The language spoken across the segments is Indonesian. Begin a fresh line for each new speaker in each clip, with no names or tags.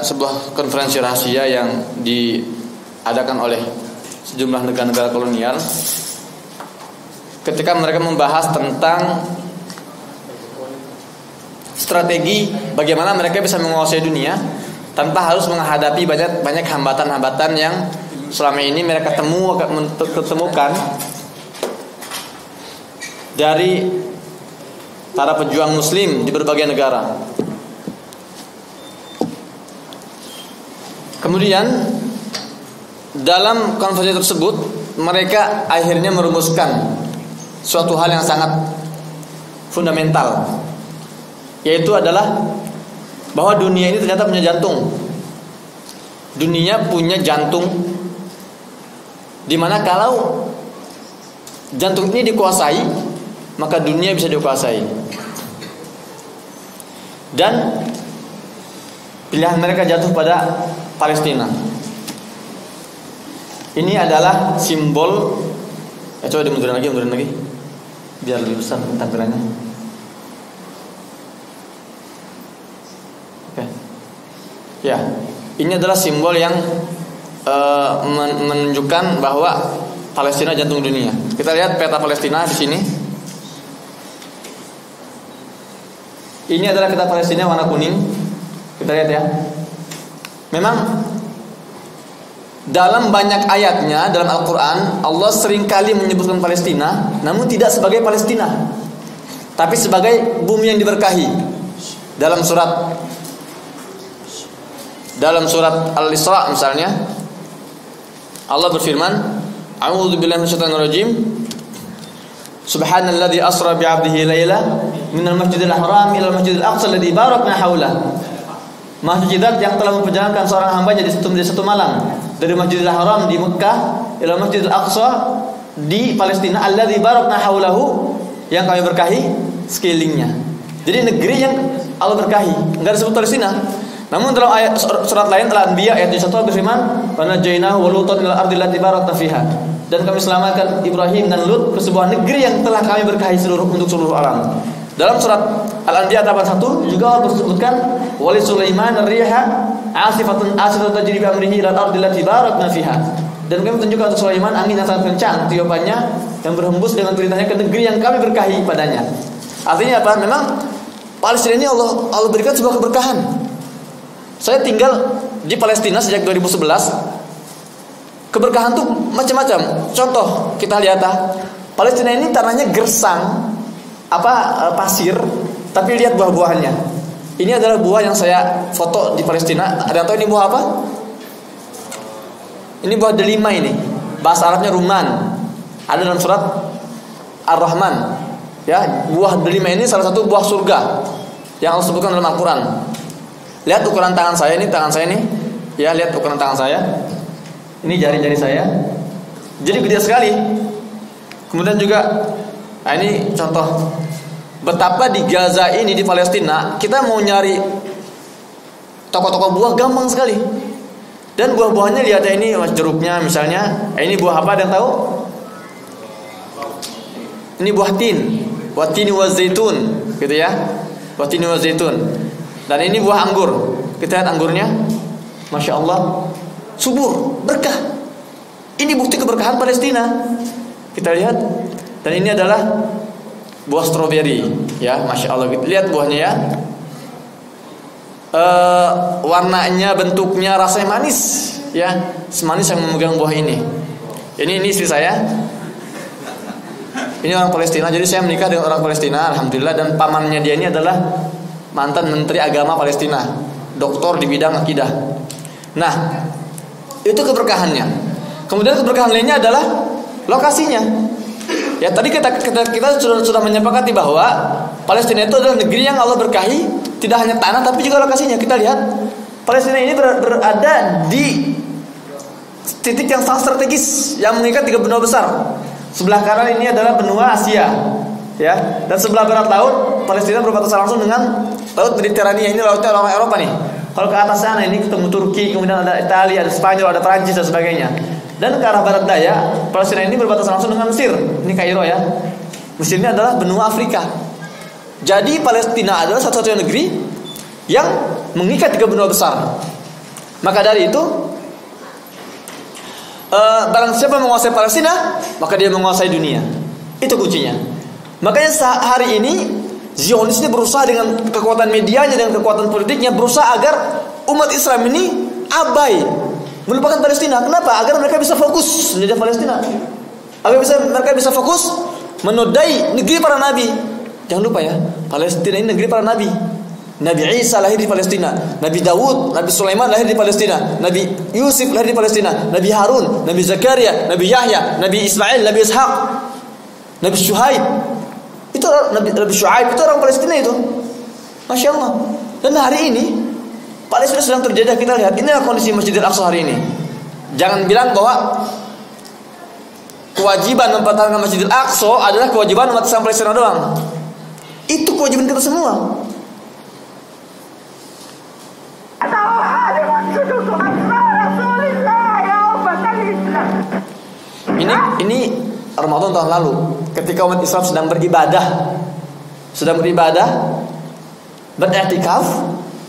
sebuah konferensi rahasia yang diadakan oleh sejumlah negara-negara kolonial ketika mereka membahas tentang strategi bagaimana mereka bisa menguasai dunia tanpa harus menghadapi banyak hambatan-hambatan yang selama ini mereka ketemukan dari para pejuang muslim di berbagai negara. Kemudian dalam konferensi tersebut mereka akhirnya merumuskan suatu hal yang sangat fundamental, yaitu adalah bahwa dunia ini ternyata punya jantung. Dunia punya jantung, dimana kalau jantung ini dikuasai, maka dunia bisa dikuasai. Dan pilihan mereka jatuh pada Palestina. Ini adalah simbol. Coba dimundurin lagi, biar lebih besar tampilannya. Oke. Ya, ini adalah simbol yang menunjukkan bahwa Palestina jantung dunia. Kita lihat peta Palestina di sini. Ini adalah peta Palestina warna kuning. Kita lihat ya. Memang dalam banyak ayatnya dalam Al-Quran Allah seringkali menyebutkan Palestina, namun tidak sebagai Palestina, tapi sebagai bumi yang diberkahi. Dalam surat Al-Isra misalnya, Allah berfirman, A'udzu billahi minasyaitonir rajim. Subhanalladzi asra bi'abdihi laila minal masjidil haram ilal masjidil aqsa alladzi barakna haulahu. Maha suci zat yang telah memperjalankan seorang hambanya di satu malam dari Masjidil Haram di Mekah ila Masjidil Aqsa di Palestina alladzi barakna haulahu, yang kami berkahi sekelilingnya. Jadi negeri yang Allah berkahi, enggak disebut Palestina. Namun dalam ayat surat lain Al-Anbiya ayat 1 berfirman, "Wa najainahu wa lutan ilal ardi allati barakna fiha." Dan kami selamatkan Ibrahim dan Lut ke sebuah negeri yang telah kami berkahi untuk seluruh alam. Dalam surat Al-Anbiya 81 juga Allah disebutkan wali Sulaiman ar-riha asifatun tajri bi amrihi ila al-ardi allati barakna fiha. Dan kami tunjukkan untuk Sulaiman angin yang sangat kencang tiupannya yang berhembus dengan perintahnya ke negeri yang kami berkahi padanya. Artinya apa? Memang Palestina ini Allah berikan sebuah keberkahan. Saya tinggal di Palestina sejak 2011. Keberkahan tuh macam-macam. Contoh kita lihat Palestina ini tanahnya gersang, pasir, tapi lihat buah-buahannya. Ini adalah buah yang saya foto di Palestina. Ada yang tahu ini buah apa? Ini buah delima ini. Bahasa Arabnya rumman. Ada dalam surat Ar-Rahman. Ya, buah delima ini salah satu buah surga yang Allah sebutkan dalam Al-Quran. Lihat ukuran tangan saya ini, Ya, lihat ukuran tangan saya. Ini jari-jari saya. Jadi gede sekali. Kemudian juga ini contoh betapa di Gaza ini, di Palestina, kita mau nyari toko-toko buah gampang sekali. Dan buah-buahnya lihat ini jeruknya misalnya. Ini buah apa, ada yang tahu? Ini buah tin. Buah tin wa zaitun, gitu ya. Buah tin wa zaitun. Dan ini buah anggur. Kita lihat anggurnya. Masya Allah, subur, berkah. Ini bukti keberkahan Palestina. Kita lihat. Dan ini adalah buah stroberi, ya, masya Allah. Lihat buahnya ya, warnanya, bentuknya, rasanya manis, ya, semanis yang memegang buah ini. Ini istri saya. Ini orang Palestina, jadi saya menikah dengan orang Palestina, alhamdulillah. Dan pamannya dia ini adalah mantan Menteri Agama Palestina, doktor di bidang akidah. Nah, itu keberkahannya. Kemudian keberkahan lainnya adalah lokasinya. Ya, tadi kita sudah menyepakati bahwa Palestina itu adalah negeri yang Allah berkahi, tidak hanya tanah tapi juga lokasinya. Kita lihat Palestina ini berada di titik yang sangat strategis yang mengikat 3 benua besar. Sebelah kanan ini adalah benua Asia, ya, dan sebelah barat laut Palestina berbatasan langsung dengan laut Mediterania. Ini lautnya orang Eropa nih. Kalau ke atas sana ini ketemu Turki, kemudian ada Italia, ada Spanyol, ada Prancis dan sebagainya. Dan ke arah barat daya Palestina ini berbatasan langsung dengan Mesir. Ini Kairo ya. Mesir ini adalah benua Afrika. Jadi Palestina adalah satu-satunya negeri yang mengikat 3 benua besar. Maka dari itu barang siapa menguasai Palestina, maka dia menguasai dunia. Itu kuncinya. Makanya hari ini Zionis ini berusaha dengan kekuatan medianya dan kekuatan politiknya, berusaha agar umat Islam ini abai melupakan Palestina. Kenapa? Agar mereka bisa fokus menjadi Palestina, agar mereka bisa fokus menodai negeri para nabi. Jangan lupa ya, Palestina ini negeri para nabi. Nabi Isa lahir di Palestina, Nabi Daud, Nabi Sulaiman lahir di Palestina, Nabi Yusuf lahir di Palestina, Nabi Harun, Nabi Zakaria, Nabi Yahya, Nabi Ismail, Nabi Ishaq, Nabi Syuaib. Itu Nabi Syuaib itu orang Palestina itu. Masya Allah. Dan hari ini Palestina sedang terjadi. Kita lihat inilah kondisi Masjidil Aqsa hari ini. Jangan bilang bahwa kewajiban mempertahankan Masjidil Aqsa adalah kewajiban umat Islam Palestina doang. Itu kewajiban kita semua. Ini Ramadan tahun lalu, ketika umat Islam sedang beribadah, beriktikaf,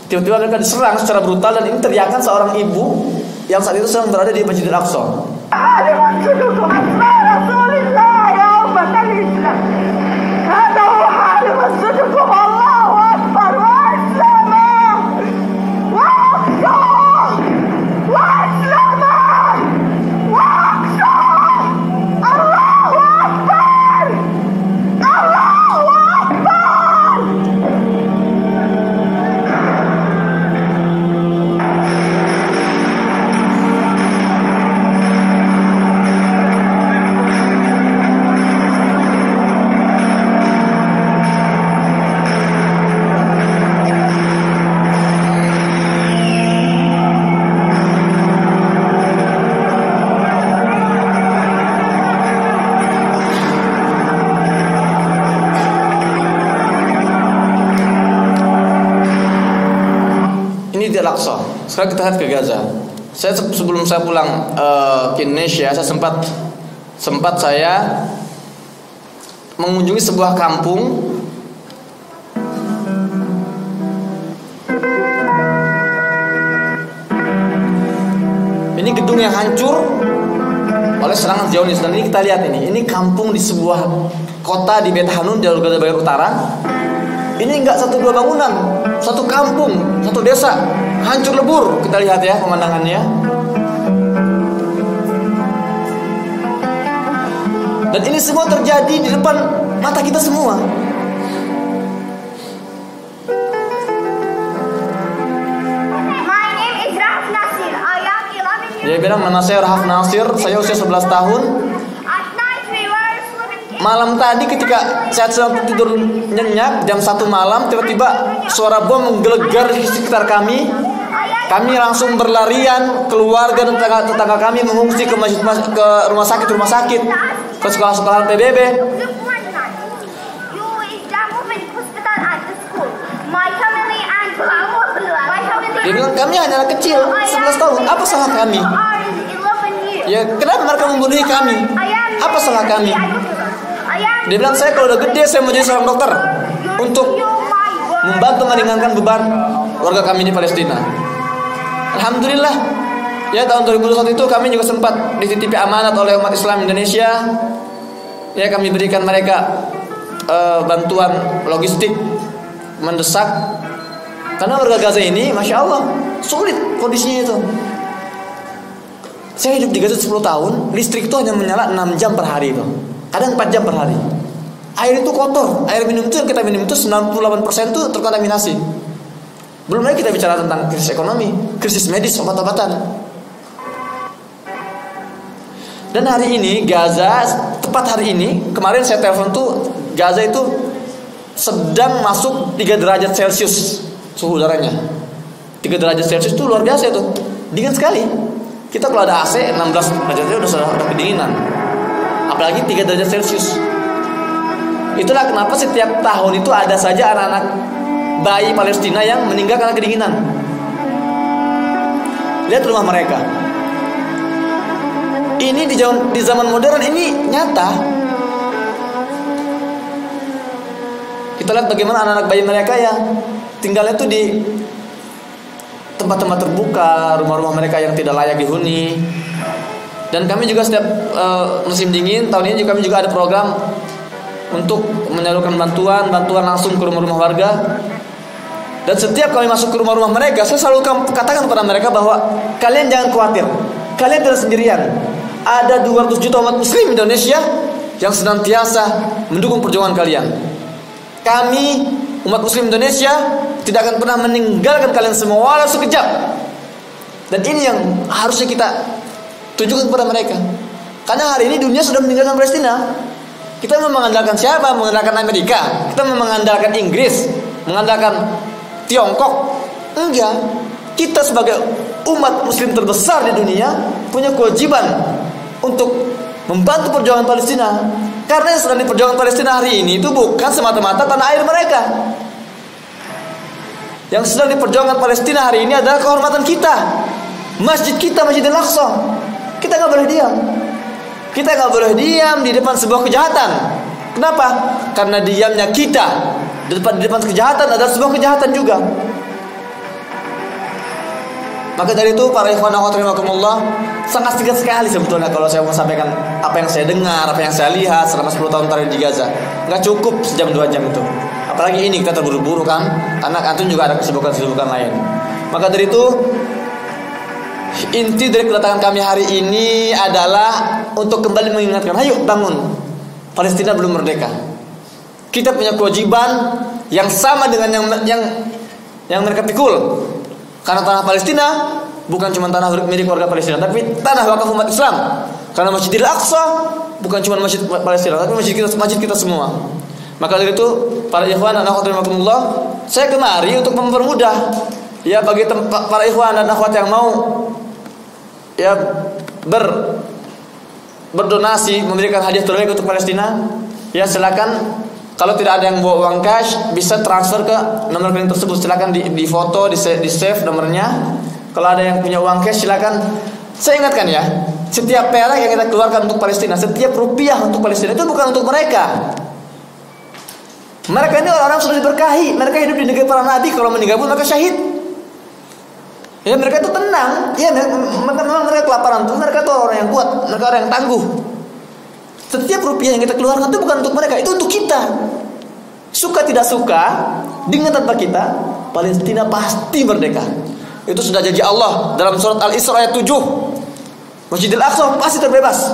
tiba-tiba mereka diserang secara brutal, dan ini teriakan seorang ibu yang saat itu sedang berada di Masjidil Aqsa. Al-Aqsa. Sekarang kita lihat ke Gaza. Sebelum saya pulang ke Indonesia, saya sempat saya mengunjungi sebuah kampung ini, gedung yang hancur oleh serangan Zionis. Dan ini kita lihat ini kampung di sebuah kota di Bet Hanun, jalur Gaza bagian utara. Ini enggak satu dua bangunan, satu kampung, satu desa hancur lebur. Kita lihat ya pemandangannya. Dan ini semua terjadi di depan mata kita semua.
My name is Rahaf Nasir. I am 11 years old.
Dia bilang, nama saya Rahaf Nasir, saya usia 11 tahun.
At night we were sleeping.
Malam tadi ketika saya sedang tidur nyenyak, jam 1 malam, tiba-tiba suara bom menggelegar di sekitar kami. Kami langsung berlarian, keluarga dan tetangga kami mengungsi ke ke rumah sakit, ke sekolah-sekolahan PBB.
Look one night. You is the movement hospital at the school. My family and my family.
Dia bilang, kami hanya anak kecil, 11 tahun. Apa salah kami?
Are 11 years.
Ya, kenapa mereka membunuh kami? Apa salah kami? Dia bilang, saya kalau udah gede saya mau jadi seorang dokter untuk membantu meringankan beban warga kami di Palestina. Alhamdulillah, ya tahun 2021 itu kami juga sempat dititipi amanat oleh umat Islam Indonesia. Ya, kami berikan mereka bantuan logistik mendesak. Karena warga Gaza ini, Masya Allah, sulit kondisinya itu. Saya hidup di Gaza 10 tahun, listrik itu hanya menyala 6 jam per hari itu. Kadang 4 jam per hari. Air itu kotor, air minum itu yang kita minum itu 98% itu terkontaminasi. Belum lagi kita bicara tentang krisis ekonomi, krisis medis, obat-obatan. Dan hari ini Gaza, tepat hari ini, kemarin saya telepon tuh, Gaza itu sedang masuk 3 derajat Celcius suhu udaranya. 3 derajat Celcius itu luar biasa itu, dingin sekali. Kita kalau ada AC 16 derajatnya udah kedinginan, apalagi 3 derajat Celcius. Itulah kenapa setiap tahun itu ada saja anak-anak bayi Palestina yang meninggal karena kedinginan. Lihat rumah mereka. Ini di zaman modern ini nyata. Kita lihat bagaimana anak-anak bayi mereka yang tinggalnya itu di tempat-tempat terbuka, rumah-rumah mereka yang tidak layak dihuni. Dan kami juga setiap musim dingin tahun ini kami juga ada program untuk menyalurkan bantuan langsung ke rumah-rumah warga. Dan setiap kami masuk ke rumah-rumah mereka, saya selalu katakan kepada mereka bahwa kalian jangan khawatir, kalian tidak sendirian. Ada 200 juta umat muslim Indonesia yang senantiasa mendukung perjuangan kalian. Kami umat muslim Indonesia tidak akan pernah meninggalkan kalian semua walau sekejap. Dan ini yang harusnya kita tunjukkan kepada mereka. Karena hari ini dunia sudah meninggalkan Palestina. Kita mengandalkan siapa? Mengandalkan Amerika. Kita mengandalkan Inggris, mengandalkan Tiongkok. Enggak. Kita sebagai umat muslim terbesar di dunia punya kewajiban untuk membantu perjuangan Palestina. Karena yang sedang diperjuangkan Palestina hari ini itu bukan semata-mata tanah air mereka. Yang sedang diperjuangkan Palestina hari ini adalah kehormatan kita, masjid kita, Masjidil Aqsa. Kita nggak boleh diam. Kita nggak boleh diam di depan sebuah kejahatan. Kenapa? Karena diamnya kita di depan kejahatan adalah sebuah kejahatan juga. Maka dari itu para ikhwan akhwat rahimakumullah, sangat singkat sekali sebetulnya kalau saya mau sampaikan apa yang saya dengar, apa yang saya lihat selama 10 tahun terakhir di Gaza. Nggak cukup sejam 2 jam itu. Apalagi ini kita terburu-buru kan, karena antum juga ada kesibukan-kesibukan lain. Maka dari itu inti dari kedatangan kami hari ini adalah untuk kembali mengingatkan, ayo bangun, Palestina belum merdeka. Kita punya kewajiban yang sama dengan yang mereka pikul. Karena tanah Palestina bukan cuma tanah milik warga Palestina, tapi tanah wakaf umat Islam. Karena Masjidil Aqsa bukan cuma masjid Palestina, tapi masjid kita semua. Maka dari itu para ikhwan dan akhwat rahimakumullah, saya kemari untuk mempermudah ya bagi para ikhwan dan akhwat yang mau ya berdonasi, memberikan hadiah terbaik untuk Palestina. Ya silakan. Kalau tidak ada yang bawa uang cash, bisa transfer ke nomor rekening tersebut. Silakan di foto, di save nomornya. Kalau ada yang punya uang cash, silakan. Saya ingatkan ya, setiap perak yang kita keluarkan untuk Palestina, setiap rupiah untuk Palestina itu bukan untuk mereka. Mereka ini orang-orang sudah diberkahi. Mereka hidup di negeri para nabi. Kalau meninggal pun mereka syahid. Ya mereka itu tenang. Ya memang mereka kelaparan. Mereka itu orang yang kuat. Mereka orang yang tangguh. Setiap rupiah yang kita keluarkan itu bukan untuk mereka, itu untuk kita. Suka tidak suka, dengan tanpa kita, Palestina pasti merdeka. Itu sudah janji Allah dalam surat Al-Isra ayat 7. Masjidil Aqsa pasti terbebas.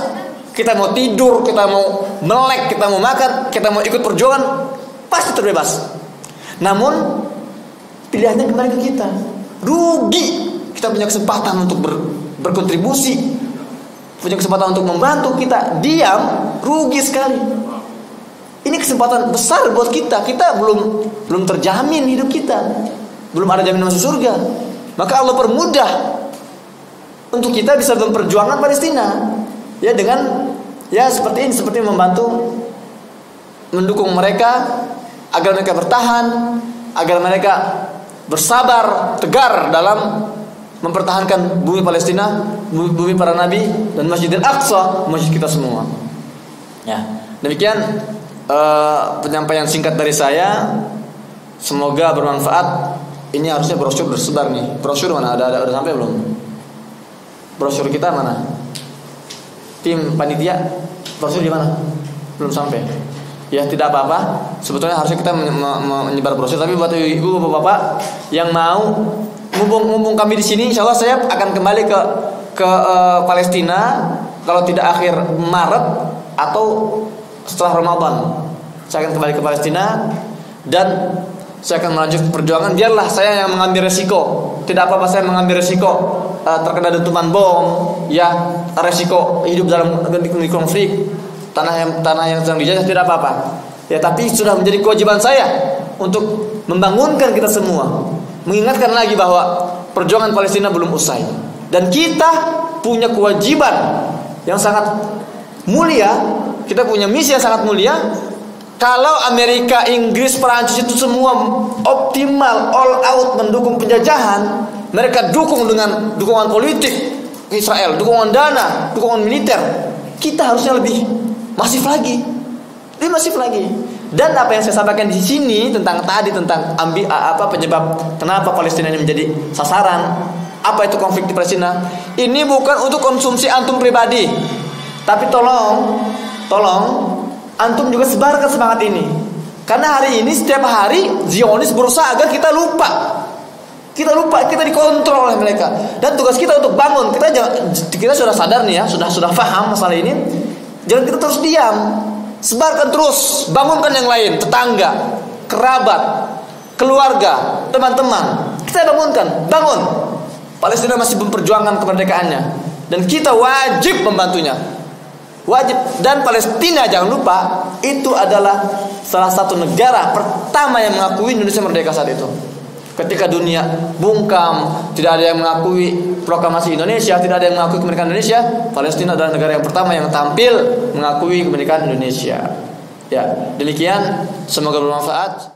Kita mau tidur, kita mau melek, kita mau makan, kita mau ikut perjuangan, pasti terbebas. Namun pilihannya kembali ke kita. Rugi. Kita punya kesempatan untuk berkontribusi, punya kesempatan untuk membantu, kita diam, rugi sekali. Ini kesempatan besar buat kita. Kita belum terjamin hidup kita, belum ada jaminan masuk surga. Maka Allah permudah untuk kita bisa memperjuangkan Palestina. Ya dengan ya seperti ini, seperti membantu, mendukung mereka agar mereka bertahan, agar mereka bersabar, tegar dalam mempertahankan bumi Palestina, bumi para nabi, dan Masjidil Aqsa, masjid kita semua. Ya, demikian penyampaian singkat dari saya. Semoga bermanfaat. Ini harusnya brosur tersebar nih. Brosur mana? Ada sampai belum? Brosur kita mana? Tim panitia, brosur di mana? Belum sampai. Ya tidak apa-apa. Sebetulnya harusnya kita menyebar brosur, tapi buat ibu bapak yang mau, mumpung kami di sini, insya Allah saya akan kembali ke Palestina kalau tidak akhir Maret atau setelah Ramadan. Saya akan kembali ke Palestina dan saya akan melanjutkan perjuangan. Biarlah saya yang mengambil resiko. Tidak apa-apa saya mengambil resiko terkena dentuman bom, ya resiko hidup dalam konflik, tanah yang sedang dijajah, tidak apa-apa. Ya tapi sudah menjadi kewajiban saya untuk membangunkan kita semua, mengingatkan lagi bahwa perjuangan Palestina belum usai. Dan kita punya kewajiban yang sangat mulia. Kita punya misi yang sangat mulia. Kalau Amerika, Inggris, Perancis itu semua optimal, all out mendukung penjajahan, mereka dukung dengan dukungan politik Israel, dukungan dana, dukungan militer. Kita harusnya lebih masif lagi. Dan apa yang saya sampaikan di sini tentang penyebab kenapa Palestina ini menjadi sasaran, apa itu konflik di Palestina, ini bukan untuk konsumsi antum pribadi, tapi tolong antum juga sebarkan semangat ini. Karena hari ini setiap hari Zionis berusaha agar kita lupa, kita dikontrol oleh mereka. Dan tugas kita untuk bangun. Kita sudah sadar nih ya, sudah paham masalah ini. Jangan kita terus diam. Sebarkan terus, bangunkan yang lain, tetangga, kerabat, keluarga, teman-teman. Kita bangun. Palestina masih memperjuangkan kemerdekaannya dan kita wajib membantunya. Wajib. Dan Palestina jangan lupa, itu adalah salah satu negara pertama yang mengakui Indonesia merdeka saat itu. Ketika dunia bungkam, tidak ada yang mengakui proklamasi Indonesia, tidak ada yang mengakui kemerdekaan Indonesia, Palestina adalah negara yang pertama yang tampil mengakui kemerdekaan Indonesia. Ya, demikian, semoga bermanfaat.